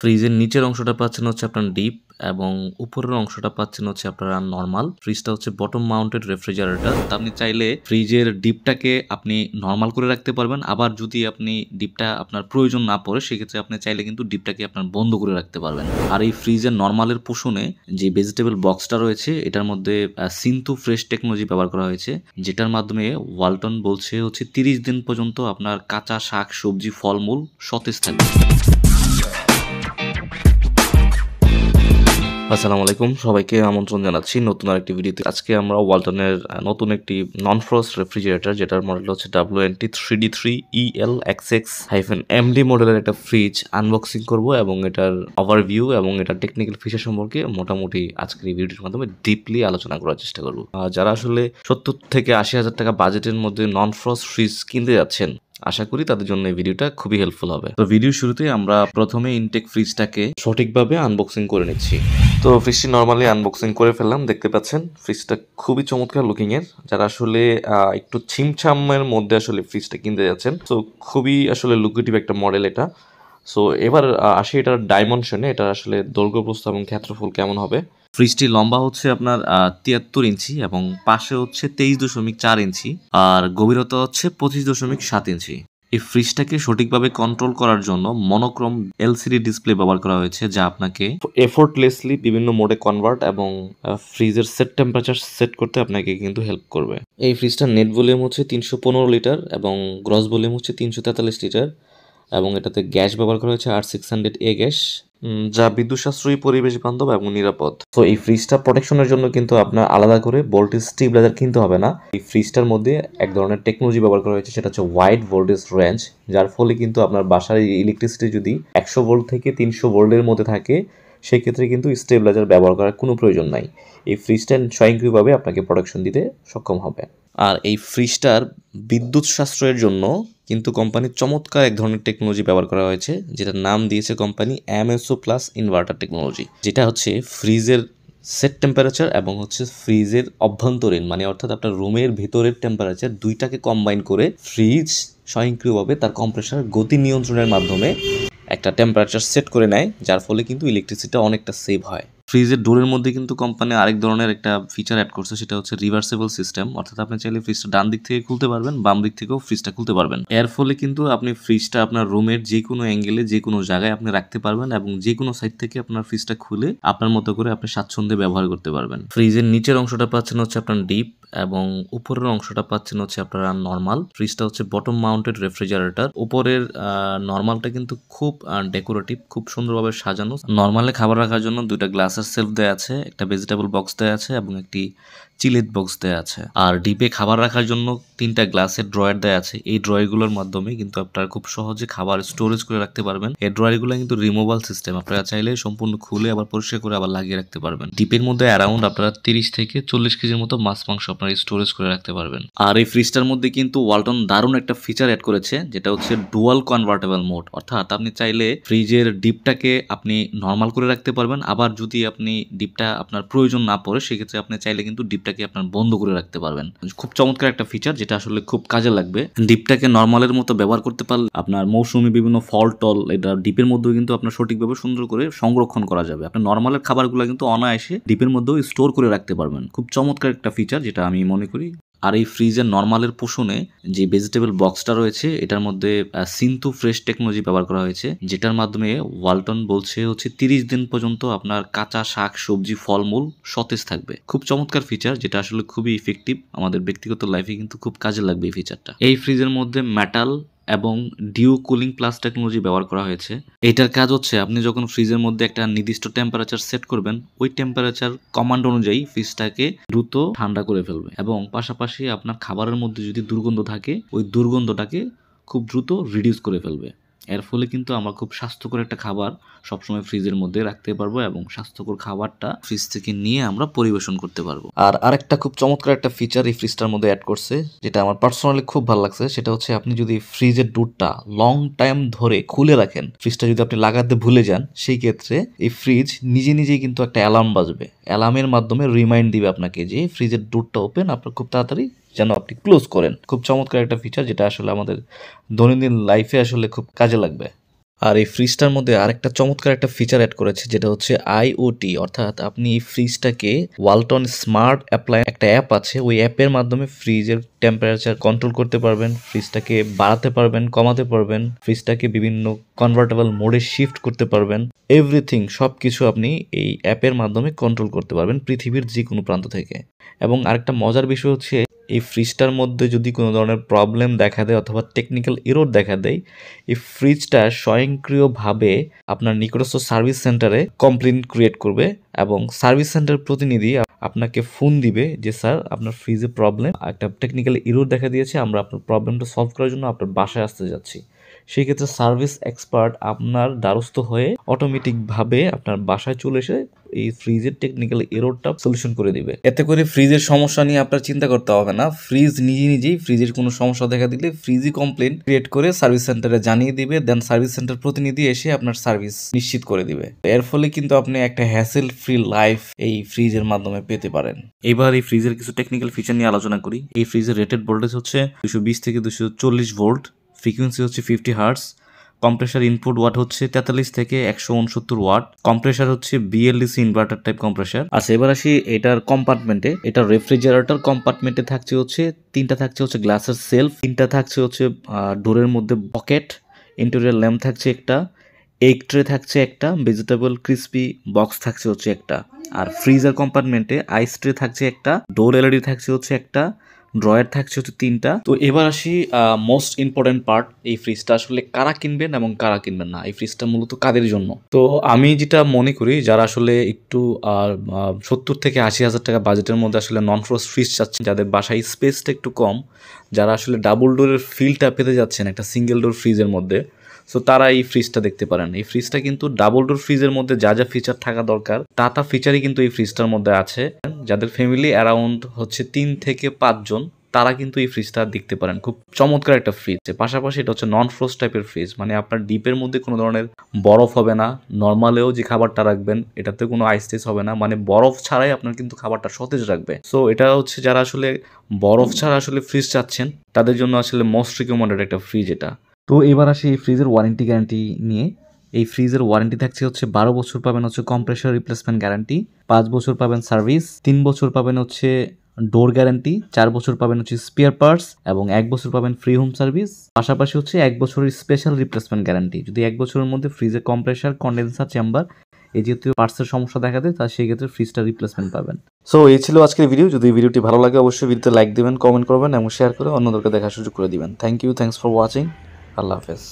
ফ্রিজের নিচের অংশটা পাচ্ছেন হচ্ছে আপনার ডিপ এবং উপরের অংশটা পাচ্ছেন হচ্ছে আপনারা নরমাল। ফ্রিজটা হচ্ছে বটম মাউন্টেড রেফ্রিজারেটর। আপনি চাইলে ফ্রিজের ডিপটাকে আপনি নরমাল করে রাখতে পারবেন। আবার যদি আপনি ডিপটা আপনার প্রয়োজন না পড়ে সেক্ষেত্রে আপনি চাইলে কিন্তু ডিপটাকে আপনার বন্ধ করে রাখতে পারবেন। আর এই ফ্রিজের নরমালের পোষণে যে ভেজিটেবল বক্সটা রয়েছে এটার মধ্যে সিনথু ফ্রেশ টেকনোলজি ব্যবহার করা হয়েছে, যেটার মাধ্যমে ওয়ালটন বলছে হচ্ছে 30 দিন পর্যন্ত আপনার কাঁচা শাক সবজি ফলমূল সতেজ থাকবে। আসসালামু আলাইকুম, সবাইকে আমন্ত্রণ জানাচ্ছি নতুন আরেকটি ভিডিওতে। আজকে আমরা ওয়ালটনের নতুন একটি নন ফ্রস্ট রেফ্রিজারেটর, যেটার মডেল হচ্ছে WNT3D3ELXX-MD মডেলের একটা ফ্রিজ আনবক্সিং করব এবং এটার ওভারভিউ এবং এটার টেকনিক্যাল ফিচার সম্পর্কে মোটামুটি আজকের এই ভিডিওর মাধ্যমে ডিপলি আলোচনা করার চেষ্টা করব। যারা আসলে 70 থেকে 80 হাজার টাকা বাজেটের মধ্যে নন ফ্রস্ট ফ্রিজ কিনতে যাচ্ছেন, আশা করি তাদের জন্য এই ভিডিওটা খুবই হেল্পফুল হবে। তো ভিডিও শুরুতে আমরা প্রথমে ইনটেক ফ্রিজটাকে সঠিকভাবে আনবক্সিং করে নিচ্ছি। তো ফ্রিজটি নর্মালি আনবক্সিং করে ফেললাম। দেখতে পাচ্ছেন ফ্রিজটা খুবই চমৎকার লুকিং এর। যারা আসলে একটু ছিমছামের মধ্যে আসলে ফ্রিজটা কিনতে যাচ্ছেন, তো খুবই আসলে লুকেটিভ একটা মডেল এটা। সো এবার আসি এটার ডাইমেনশনে, এটা আসলে দৈর্ঘ্য প্রস্থ এবং ক্ষেত্রফল কেমন হবে। ফ্রিজটি লম্বা হচ্ছে আপনার 73 ইঞ্চি এবং পাশে হচ্ছে 23.4 ইঞ্চি আর গভীরতা হচ্ছে 25.7 ইঞ্চি। এই ফ্রিজটাকে সঠিকভাবে কন্ট্রোল করার জন্য মনোক্রোম এলসিডি ডিসপ্লে ব্যবহার করা হয়েছে, যা আপনাকে এফোর্টলেসলি বিভিন্ন মোডে কনভার্ট এবং ফ্রিজের সেট টেম্পারেচার সেট করতে আপনাকে কিন্তু হেল্প করবে। এই ফ্রিজটার নেট ভলিউম হচ্ছে 315 লিটার এবং গ্রস ভলিউম হচ্ছে 343 লিটার এবং এটাতে গ্যাস ব্যবহার করা হয়েছে R600A গ্যাস, যা বিদ্যুৎ সাশ্রয়ী, পরিবেশ বান্ধব এবং নিরাপদ। তো এই ফ্রিজটা প্রোটেকশনের জন্য কিন্তু আপনার আলাদা করে ভোল্টেজ স্টেবিলাইজার কিনতে হবে না। এই ফ্রিজটার মধ্যে এক ধরনের টেকনোলজি ব্যবহার করা হয়েছে, সেটা হচ্ছে ওয়াইড ভোল্টেজ রেঞ্জ, যার ফলে কিন্তু আপনার বাসার ইলেকট্রিসিটি যদি 100 ভোল্ট থেকে 300 ভোল্টের মধ্যে থাকে সেই ক্ষেত্রে কিন্তু স্টেবিলাইজার ব্যবহার করার কোনো প্রয়োজন নাই। এই ফ্রিজটা স্বয়ংক্রিয়ভাবে আপনাকে প্রোটেকশন দিতে সক্ষম হবে। আর এই ফ্রিজটার বিদ্যুৎ সাশ্রয়ের জন্য কিন্তু কোম্পানির চমৎকার এক ধরনের টেকনোলজি ব্যবহার করা হয়েছে, যেটার নাম দিয়েছে company MSO plus inverter technology, যেটা হচ্ছে ফ্রিজের সেট টেম্পারেচার এবং হচ্ছে ফ্রিজের অভ্যন্তরীণ মানে অর্থাৎ আপনার রুমের ভেতরের টেম্পারেচার দুইটাকে কম্বাইন করে ফ্রিজ স্বয়ংক্রিয়ভাবে তার কম্প্রেসার গতি নিয়ন্ত্রণের মাধ্যমে একটা টেম্পারেচার সেট করে নেয়, যার ফলে কিন্তু ইলেকট্রিসিটি অনেকটা সেভ হয়। ফ্রিজের ডোরের মধ্যে কিন্তু কোম্পানি আরেক ধরনের একটা ফিচার অ্যাড করছে, সেটা হচ্ছে রিভার্সেবল সিস্টেম, অর্থাৎ আপনি চাইলে ফ্রিজটা ডান দিক থেকে খুলতে পারবেন, বাম দিক থেকেও ফ্রিজটা খুলতে পারবেন। এর ফলে কিন্তু আপনি ফ্রিজটা আপনার রুমের যে কোনো অ্যাঙ্গেলে যে কোনো জায়গায় আপনি রাখতে পারবেন এবং যে কোনো সাইড থেকে আপনার ফ্রিজটা খুলে আপনার মতো করে আপনি স্বাচ্ছন্দ্যে ব্যবহার করতে পারবেন। ফ্রিজের নিচের অংশটা পাচ্ছেন হচ্ছে আপনার ডিপ এবং উপরের অংশটা পাচ্ছেন হচ্ছে আপনারা নরমাল। ফ্রিজটা হচ্ছে বটম মাউন্টেড রেফ্রিজারেটর। উপরের নরমালটা কিন্তু খুব ডেকোরেটিভ, খুব সুন্দরভাবে সাজানো। নরমালে খাবার রাখার জন্য দুইটা গ্লাসের সেলফ দেওয়া আছে, একটা ভেজিটেবল বক্স দেওয়া আছে এবং একটি চিলেট বক্স দেওয়া আছে। আর ডিপে খাবার রাখার জন্য 3টা গ্লাসের ড্রয়ার দেওয়া আছে। এই ড্রয়ারগুলোর মাধ্যমে কিন্তু আপনারা খুব সহজে খাবার স্টোরেজ করে রাখতে পারবেন। এই ড্রয়ারগুলো কিন্তু রিমুভাল সিস্টেম, আপনারা চাইলে সম্পূর্ণ খুলে আবার পরিষ্কার করে আবার লাগিয়ে রাখতে পারবেন। ডিপের মধ্যে অ্যারাউন্ড আপনারা 30 থেকে 40 কেজির মতো মাছ মাংস আপনারা স্টোরেজ করে রাখতে পারবেন। আর এই ফ্রিজটার মধ্যে কিন্তু ওয়ালটন দারুণ একটা ফিচার অ্যাড করেছে, যেটা হচ্ছে ডুয়াল কনভার্টেবল মোড, অর্থাৎ আপনি চাইলে ফ্রিজের ডিপটাকে আপনি নরমাল করে রাখতে পারবেন। আবার যদি আপনি ডিপটা আপনার প্রয়োজন না পড়ে সেক্ষেত্রে আপনি চাইলে কিন্তু ডিপটাকে আপনার বন্ধ করে রাখতে পারবেন। খুব চমৎকার একটা ফিচার, যেটা আসলে খুব কাজে লাগবে। ডিপটাকে নরমালের মতো ব্যবহার করতে পারলে আপনার মৌসুমী বিভিন্ন ফল টল এটা ডিপের মধ্যেও কিন্তু আপনার সঠিকভাবে সুন্দর করে সংরক্ষণ করা যাবে। আপনার নরমালের খাবারগুলো কিন্তু অনায়াসে ডিপের মধ্যেও স্টোর করে রাখতে পারবেন। খুব চমৎকার একটা ফিচার, যেটা আমি মনে করি। আর এই ফ্রিজের নরমালের পোষণে যে ভেজিটেবল বক্সটা রয়েছে এটার মধ্যে সিনথু ফ্রেশ টেকনোলজি ব্যবহার করা হয়েছে, যেটার মাধ্যমে ওয়ালটন বলছে হচ্ছে 30 দিন পর্যন্ত আপনার কাঁচা শাক সবজি ফলমূল সতেজ থাকবে। খুব চমৎকার ফিচার, যেটা আসলে খুবই ইফেক্টিভ। আমাদের ব্যক্তিগত লাইফে কিন্তু খুব কাজে লাগবে এই ফিচারটা। এই ফ্রিজের মধ্যে মেটাল এবং ডিউ কুলিং প্লাস টেকনোলজি ব্যবহার করা হয়েছে। এটার কাজ হচ্ছে আপনি যখন ফ্রিজের মধ্যে একটা নির্দিষ্ট টেম্পারেচার সেট করবেন, ওই টেম্পারেচার কমান্ড অনুযায়ী ফ্রিজটাকে দ্রুত ঠান্ডা করে ফেলবে এবং পাশাপাশি আপনার খাবারের মধ্যে যদি দুর্গন্ধ থাকে ওই দুর্গন্ধটাকে খুব দ্রুত রিডিউস করে ফেলবে। এর ফলে কিন্তু আমরা খুব স্বাস্থ্যকর একটা খাবার সবসময় ফ্রিজের মধ্যে রাখতে পারবো এবং স্বাস্থ্যকর খাবারটা ফ্রিজ থেকে নিয়ে আমরা পরিবেশন করতে পারবো। আর আরেকটা খুব চমৎকার একটা ফিচার এই ফ্রিজটার মধ্যে অ্যাড করছে, যেটা আমার পার্সোনালি খুব ভালো লাগছে, সেটা হচ্ছে আপনি যদি ফ্রিজের ডোরটা লং টাইম ধরে খুলে রাখেন, ফ্রিজটা যদি আপনি লাগাতে ভুলে যান, সেই ক্ষেত্রে এই ফ্রিজ নিজে নিজেই কিন্তু একটা অ্যালার্ম বাজবে। অ্যালার্মের মাধ্যমে রিমাইন্ড দিবে আপনাকে যে ফ্রিজের ডোরটা ওপেন, আপনার খুব তাড়াতাড়ি যেন আপনি ক্লোজ করেন। খুব চমৎকার একটা ফিচার, যেটা আসলে আমাদের দৈনন্দিন লাইফে আসলে খুব কাজে লাগবে। আর এই ফ্রিজটার মধ্যে আরেকটা চমৎকার একটা ফিচার অ্যাড করেছে, যেটা হচ্ছে আইওটি, অর্থাৎ আপনি এই ফ্রিজটাকে ওয়ালটন স্মার্ট অ্যাপ্লাই একটা অ্যাপ আছে, ওই অ্যাপের মাধ্যমে ফ্রিজের টেম্পারেচার কন্ট্রোল করতে পারবেন, ফ্রিজটাকে বাড়াতে পারবেন, কমাতে পারবেন, ফ্রিজটাকে বিভিন্ন কনভার্টেবল মোডে শিফট করতে পারবেন। এভরিথিং সব কিছু আপনি এই অ্যাপের মাধ্যমে কন্ট্রোল করতে পারবেন পৃথিবীর যে কোনো প্রান্ত থেকে। এবং আরেকটা মজার বিষয় হচ্ছে, এই ফ্রিজটার মধ্যে যদি কোনো ধরনের প্রবলেম দেখা দেয় অথবা টেকনিক্যাল এরর দেখা দেয়, এই ফ্রিজটা স্বয়ংক্রিয়ভাবে আপনার নিকটস্থ সার্ভিস সেন্টারে কমপ্লেইন ক্রিয়েট করবে এবং সার্ভিস সেন্টার প্রতিনিধি আপনাকে ফোন দিবে যে স্যার আপনার ফ্রিজে প্রবলেম, একটা টেকনিক্যাল এরর দেখা দিয়েছে, আমরা আপনার প্রবলেমটা সলভ করার জন্য আপনার বাসায় আসতে যাচ্ছি। সেই ক্ষেত্রে সার্ভিস এক্সপার্ট আপনার দ্বারস্থ হয়ে অটোমেটিকভাবে আপনার বাসায় চলে এসে এই ফ্রিজের টেকনিক্যাল এররটা সলিউশন করে দিবে। এতে করে ফ্রিজের সমস্যা নিয়ে আপনার চিন্তা করতে হবে না। ফ্রিজ নিজেই ফ্রিজের কোনো সমস্যা দেখা দিলে ফ্রিজই কমপ্লেন ক্রিয়েট করে সার্ভিস সেন্টারে জানিয়ে দিবে, দেন সার্ভিস সেন্টার প্রতিনিধি এসে আপনার সার্ভিস নিশ্চিত করে দিবে। এর ফলে কিন্তু আপনি একটা হ্যাসেল ফ্রি লাইফ এই ফ্রিজের মাধ্যমে পেতে পারেন। এবার এই ফ্রিজের কিছু টেকনিক্যাল ফিচার নিয়ে আলোচনা করি। এই ফ্রিজের রেটেড ভোল্টেজ হচ্ছে 220 থেকে 240 ভোল্ট, ফ্রিকোয়েন্সি হচ্ছে 50 হার্টস, কম্প্রেসার ইনপুট ওয়াট হচ্ছে 43 থেকে 169 ওয়াট, কম্প্রেসার হচ্ছে বিএলডিসি ইনভার্টার টাইপ কম্প্রেসার। আচ্ছা, এবার আসি এটার কম্পার্টমেন্টে। এটা রেফ্রিজারেটর কম্পার্টমেন্টে থাকছে হচ্ছে তিনটা থাকছে হচ্ছে গ্লাসের সেলফ, তিনটা থাকছে হচ্ছে ডোরের মধ্যে পকেট, ইন্টেরিয়র ল্যাম্প থাকছে একটা, এগ ট্রে থাকছে একটা, ভেজিটেবল ক্রিস্পি বক্স থাকছে হচ্ছে একটা। আর ফ্রিজার কম্পার্টমেন্টে আইস ট্রে থাকছে একটা, ডোর এলইডি থাকছে হচ্ছে একটা, ড্রয়ার থাকছে হচ্ছে তিনটা। তো এবার আসি মোস্ট ইম্পর্টেন্ট পার্ট, এই ফ্রিজটা আসলে কারা কিনবেন এবং কারা কিনবেন না, এই ফ্রিজটা মূলত কাদের জন্য। তো আমি যেটা মনে করি, যারা আসলে একটু 70 থেকে 80 হাজার টাকা বাজেটের মধ্যে আসলে নন ফ্রস্ট ফ্রিজ চাচ্ছেন, যাদের বাসায় স্পেসটা একটু কম, যারা আসলে ডাবল ডোরের ফিলটা পেতে যাচ্ছেন একটা সিঙ্গেল ডোর ফ্রিজের মধ্যে, সো তারা এই ফ্রিজটা দেখতে পারেন। এই ফ্রিজটা কিন্তু ডাবল ডোর ফ্রিজের মধ্যে যা যা ফিচার থাকা দরকার তা ফিচারই কিন্তু এই ফ্রিজটার মধ্যে আছে। যাদের ফ্যামিলি অ্যারাউন্ড হচ্ছে 3 থেকে 5 জন, তারা কিন্তু এই ফ্রিজটা দেখতে পারেন। খুব চমৎকার একটা ফ্রিজ। পাশাপাশি এটা হচ্ছে নন ফ্রোস্ট টাইপের ফ্রিজ, মানে আপনার ডিপের মধ্যে কোনো ধরনের বরফ হবে না, নর্মালেও যে খাবারটা রাখবেন এটাতে কোনো আইস টেস হবে না, মানে বরফ ছাড়াই আপনার কিন্তু খাবারটা সতেজ রাখবে। সো এটা হচ্ছে যারা আসলে বরফ ছাড়া আসলে ফ্রিজ চাচ্ছেন তাদের জন্য আসলে মোস্ট রিকমেন্ডেড একটা ফ্রিজ এটা। তো এবার আসি এই ফ্রিজের ওয়ারেন্টি গ্যারান্টি নিয়ে। এই ফ্রিজের ওয়ারেন্টি থাকছে হচ্ছে 12 বছর পাবেন হচ্ছে কম্প্রেসার রিপ্লেসমেন্ট গ্যারান্টি, 5 বছর পাবেন সার্ভিস, 3 বছর পাবেন হচ্ছে ডোর গ্যারান্টি, 4 বছর পাবেন হচ্ছে স্পেয়ার পার্টস এবং 1 বছর পাবেন ফ্রি হোম সার্ভিস। পাশাপাশি হচ্ছে 1 বছরের স্পেশাল রিপ্লেসমেন্ট গ্যারান্টি, যদি 1 বছরের মধ্যে ফ্রিজের কম্প্রেসার, কন্ডেন্সার, চেম্বার এই জাতীয় পার্টসের সমস্যা দেখা দেয়, তার সেই ক্ষেত্রে ফ্রিজটা রিপ্লেসমেন্ট পাবেন। সো এই ছিল আজকের ভিডিও। যদি ভিডিওটি ভালো লাগে অবশ্যই ভিডিওতে লাইক দিবেন, কমেন্ট করবেন এবং শেয়ার করে অন্যদেরকে দেখার সুযোগ করে দিবেন। Thanks for watching. আল্লাহ হাফেজ।